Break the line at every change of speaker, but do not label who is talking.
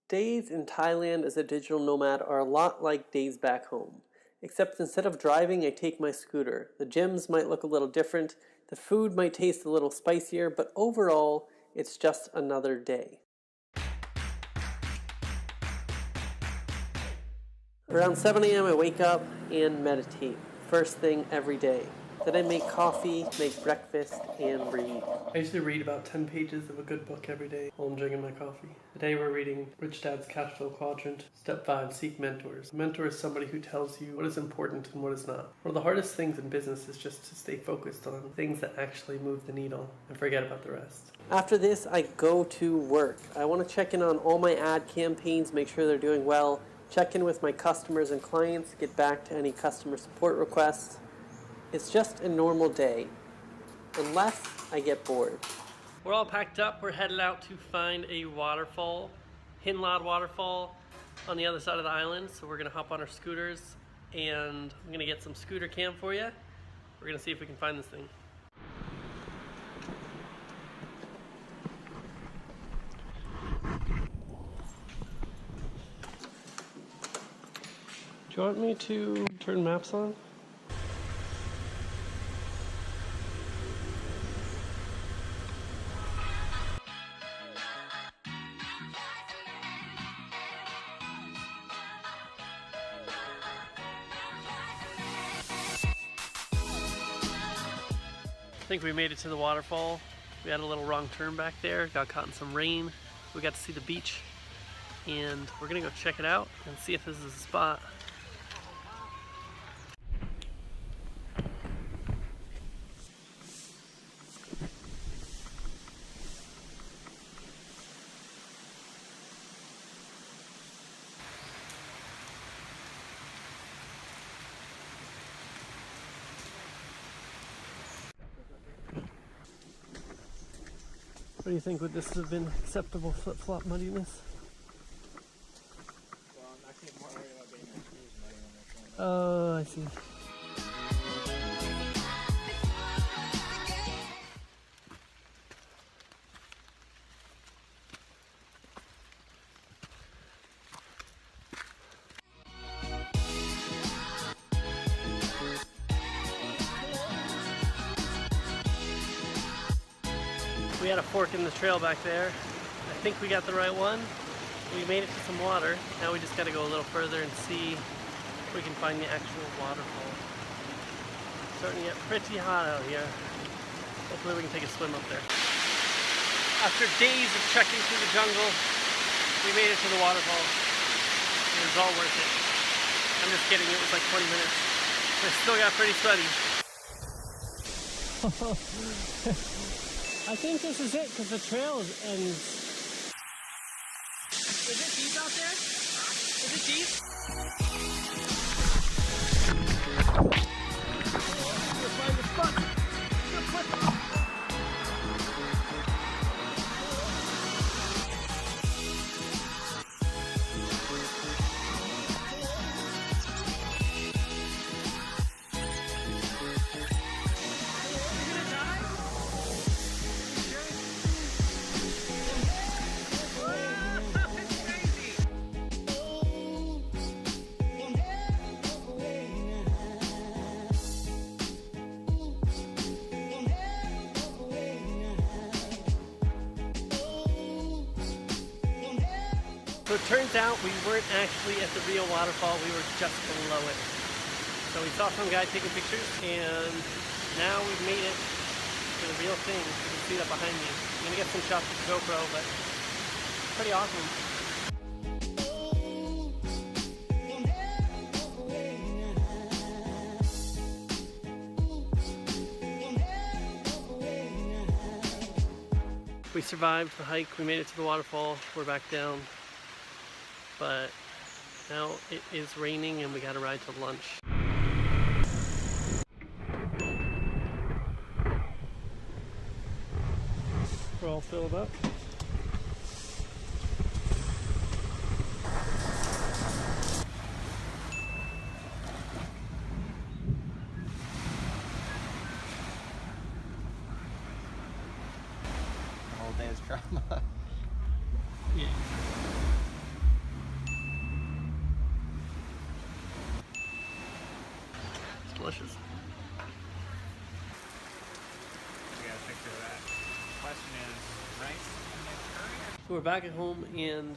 Days in Thailand as a digital nomad are a lot like days back home, except instead of driving, I take my scooter. The gyms might look a little different, the food might taste a little spicier, but overall, it's just another day. Around 7 a.m., I wake up and meditate, first thing every day. Then I make coffee, make breakfast, and read. I usually read about 10 pages of a good book every day while I'm drinking my coffee. Today we're reading Rich Dad's Cash Flow Quadrant. Step 5, seek mentors. A mentor is somebody who tells you what is important and what is not. One of the hardest things in business is just to stay focused on things that actually move the needle and forget about the rest. After this, I go to work. I want to check in on all my ad campaigns, make sure they're doing well, check in with my customers and clients, get back to any customer support requests. It's just a normal day, unless I get bored. We're all packed up. We're headed out to find a waterfall, Hinlod Waterfall, on the other side of the island. So we're gonna hop on our scooters and I'm gonna get some scooter cam for you. We're gonna see if we can find this thing. Do you want me to turn maps on? I think we made it to the waterfall. We had a little wrong turn back there, got caught in some rain. We got to see the beach and we're gonna go check it out and see if this is a spot. What do you think? Would this have been acceptable flip-flop muddiness?
Well, I'm actually more worried about getting my shoes muddy on this one.
Oh, I see. We had a fork in the trail back there. I think we got the right one. We made it to some water. Now we just gotta go a little further and see if we can find the actual waterfall. It's starting to get pretty hot out here. Hopefully we can take a swim up there. After days of trekking through the jungle, we made it to the waterfall. It was all worth it. I'm just kidding, it was like 20 minutes. I still got pretty sweaty. I think this is it because the trail ends. Is it deep out there? Is it deep? Let's find the spot. So it turns out we weren't actually at the real waterfall, we were just below it. So we saw some guy taking pictures and now we've made it to the real thing. You can see that behind me. I'm gonna get some shots with the GoPro, but it's pretty awesome. We survived the hike, we made it to the waterfall, we're back down. But now it is raining and we gotta ride to lunch. We're all filled up.
The whole day is drama.
Yeah. delicious.
We got a picture of that. Question is, rice and curry?
So we're back at home and